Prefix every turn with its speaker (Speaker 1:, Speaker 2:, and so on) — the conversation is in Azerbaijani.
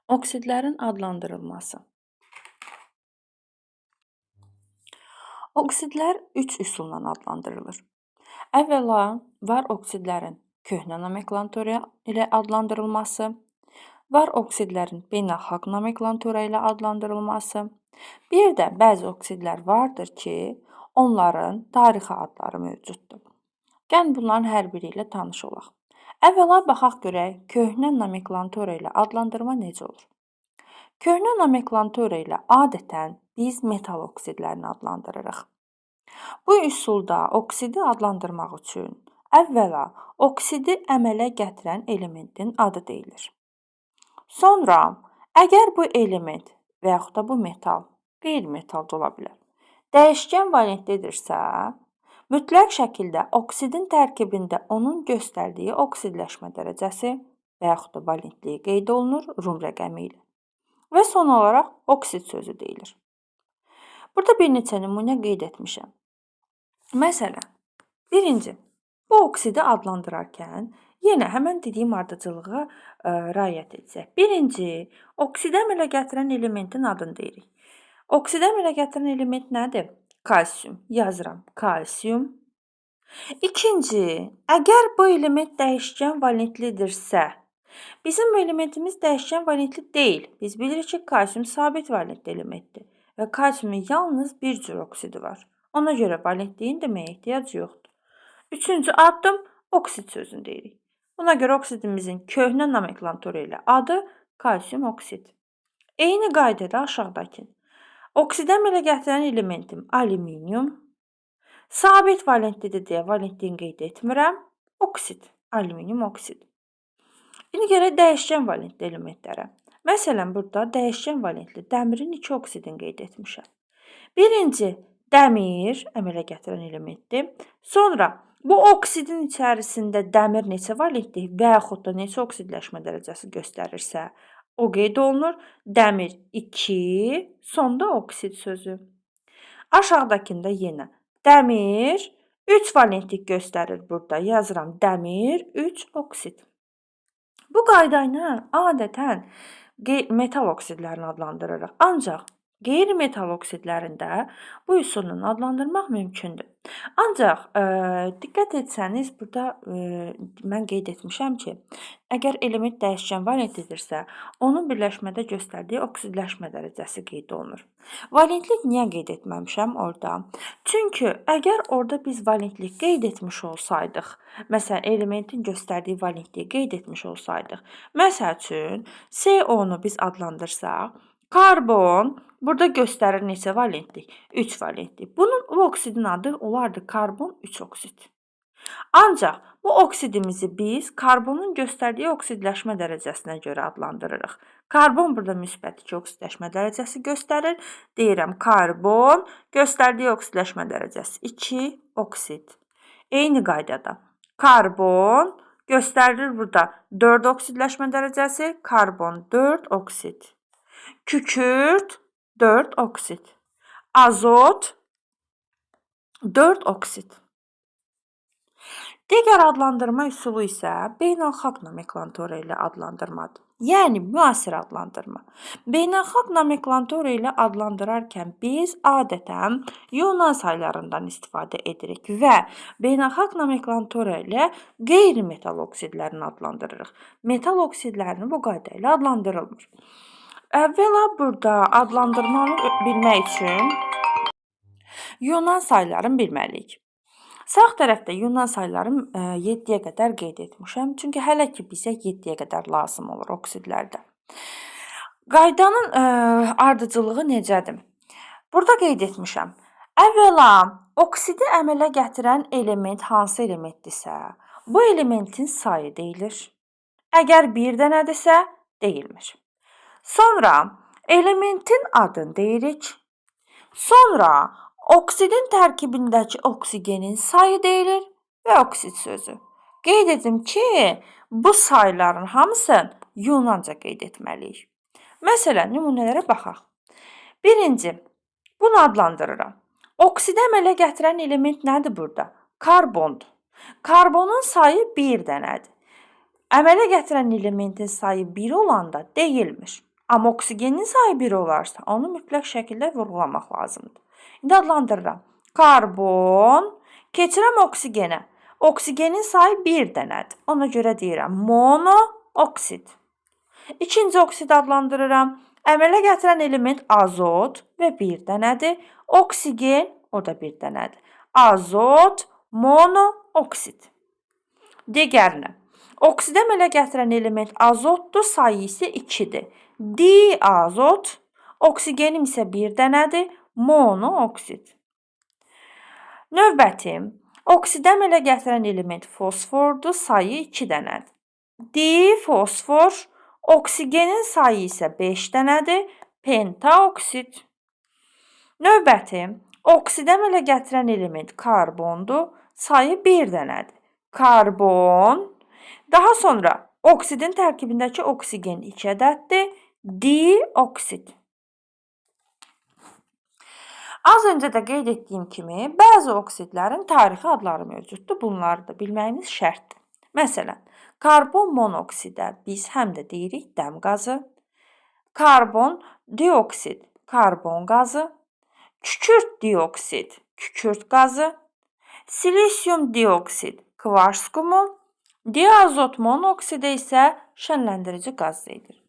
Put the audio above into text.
Speaker 1: Oksidlərin adlandırılması. Oksidlər üç üsulla adlandırılır. Əvvəla var oksidlərin köhnə nomenklatura ilə adlandırılması, var oksidlərin beynəlxalq nomenklatura ilə adlandırılması, bir də bəzi oksidlər vardır ki, onların tarixi adları mövcuddur. Gəlin bunların hər biri ilə tanış olaq. Əvvəla baxaq görək köhnə nomenklatura ilə adlandırma necə olur. Köhnə nomenklatura ilə adətən biz metal oksidlərini adlandırırıq. Bu üsulda oksidi adlandırmaq üçün əvvəla oksidi əmələ gətirən elementin adı deyilir. Sonra əgər bu element və yaxud da bu metal, qeyri-metal da ola bilər, dəyişkən valentlidirsə, mütləq şəkildə oksidin tərkibində onun göstərdiyi oksidləşmə dərəcəsi və yaxud da valentliyi qeyd olunur rum rəqəmi ilə. Və son olaraq oksid sözü deyilir. Burada bir neçə nümunə qeyd etmişəm. Məsələn, birinci, bu oksidi adlandırarkən yenə həmən dediyim ardıcılığa riayət etsək. Birinci, oksidə əmələ gətirən elementin adını deyirik. Oksidə əmələ gətirən element nədir? Kalsium. Yazıram. Kalsium. İkinci, əgər bu element dəyişkən valentlidirsə, bizim elementimiz dəyişkən valentli deyil. Biz bilirik ki, kalsium sabit valentli elementdir və kalsiumun yalnız bir cür oksidi var. Ona görə valentliyin deməyə ehtiyac yoxdur. Üçüncü addım oksid sözünü deyirik. Buna görə oksidimizin köhnə nomenklatura ilə adı kalsium oksid. Eyni qaydada aşağıdakı. Oksidə əmələ gətirən elementim alüminium. Sabit valentlidir deyə valentliyini qeyd etmirəm. Oksid, alüminium oksid. İndi gələk dəyişkən valentli elementlərə. Məsələn, burada dəyişkən valentli dəmirin 2 oksidini qeyd etmişəm. Birinci, dəmir əmələ gətirən elementdir. Sonra bu oksidin içərisində dəmir neçə valentli və yaxud da neçə oksidləşmə dərəcəsi göstərirsə, o qeyd olunur. Dəmir 2, sonda oksid sözü. Aşağıdakında yenə dəmir 3 valentlik göstərir burada. Yazıram dəmir 3 oksid. Bu qayda ilə adətən metal oksidlərini adlandırırıq. Ancaq qeyri-metal oksidlərində bu üsulla adlandırmaq mümkündür. Ancaq diqqət etsəniz, burada mən qeyd etmişəm ki, əgər element dəyişkən valentlidirsə, onun birləşmədə göstərdiyi oksidləşmə dərəcəsi qeyd olunur. Valentlik niyə qeyd etməmişəm orada? Çünki əgər orada biz valentlik qeyd etmiş olsaydıq, məsələn, elementin göstərdiyi valentliyi qeyd etmiş olsaydıq, məsəl üçün, CO-nu biz adlandırsaq, karbon burada göstərir neçə valentlik? 3 valentlik. Bunun o oksidin adı olardı karbon 3 oksid. Ancaq bu oksidimizi biz karbonun göstərdiyi oksidləşmə dərəcəsinə görə adlandırırıq. Karbon burada müsbət 2 oksidləşmə dərəcəsi göstərir. Deyirəm, karbon göstərdiyi oksidləşmə dərəcəsi 2 oksid. Eyni qaydada karbon göstərilir burada 4 oksidləşmə dərəcəsi, karbon 4 oksid. Kükürt 4 oksid. Azot 4 oksid. Digər adlandırma üsulu isə beynəlxalq nomenklatura ilə adlandırmadır. Yəni, müasir adlandırma. Beynəlxalq nomenklatura ilə adlandırarkən biz adətən Yunan saylarından istifadə edirik və beynəlxalq nomenklatura ilə qeyri-metal oksidlərini adlandırırıq. Metal oksidlərini bu qayda ilə adlandırılmır. Əvvəla burada adlandırmanı bilmək üçün Yunan saylarını bilməliyik. Sağ tərəfdə Yunan saylarını 7-yə qədər qeyd etmişəm. Çünki hələ ki bizə 7-yə qədər lazım olur oksidlərdə. Qaydanın ardıcılığı necədir? Burada qeyd etmişəm. Əvvəla oksidi əmələ gətirən element hansı elementdirsə, bu elementin sayı deyilir. Əgər bir dənədirsə, deyilmir. Sonra elementin adını deyirik. Sonra oksidin tərkibindəki oksigenin sayı deyilir və oksid sözü. Qeyd edim ki, bu sayların hamısını Yunanca qeyd etməliyik. Məsələn, nümunələrə baxaq. Birinci, bunu adlandırıram. Oksidə əmələ gətirən element nədir burada? Karbondur. Karbonun sayı bir dənədir. Əmələ gətirən elementin sayı 1 olanda deyilmir. Amma oksigenin sayı 1 olarsa, onu mütləq şəkildə vurğulamaq lazımdır. İndi adlandırıram. Karbon, keçirəm oksigenə. Oksigenin sayı 1 dənədir. Ona görə deyirəm monooksid. İkinci oksid adlandırıram. Əmələ gətirən element azot və 1 dənədir. Oksigen, o da 1 dənədir. Azot, monooksid. Digərinə. Oksidə əmələ gətirən element azotdur, sayı isə 2-dir. Diazot, oksigenim isə 1 dənədir, monooksid. Növbəti, oksidə əmələ gətirən element fosfordur, sayı 2 dənədir. Difosfor, oksigenin sayı isə 5 dənədir, pentaoksid. Növbəti, oksidə əmələ gətirən element karbondur, sayı 1 dənədir. Karbon. Daha sonra oksidin tərkibindəki oksigen 2 ədəddir, dioksid. Az öncə də qeyd etdiyim kimi, bəzi oksidlərin tarixi adları mövcuddur. Bunları da bilməyimiz şərtdir. Məsələn, karbon monoksidə biz həm də deyirik dəm qazı, karbon dioksid, karbon qazı, kükürt dioksid, kükürt qazı, silisium dioksid, kvars qumu, diazot monoksidə isə şənləndirici qaz deyilir.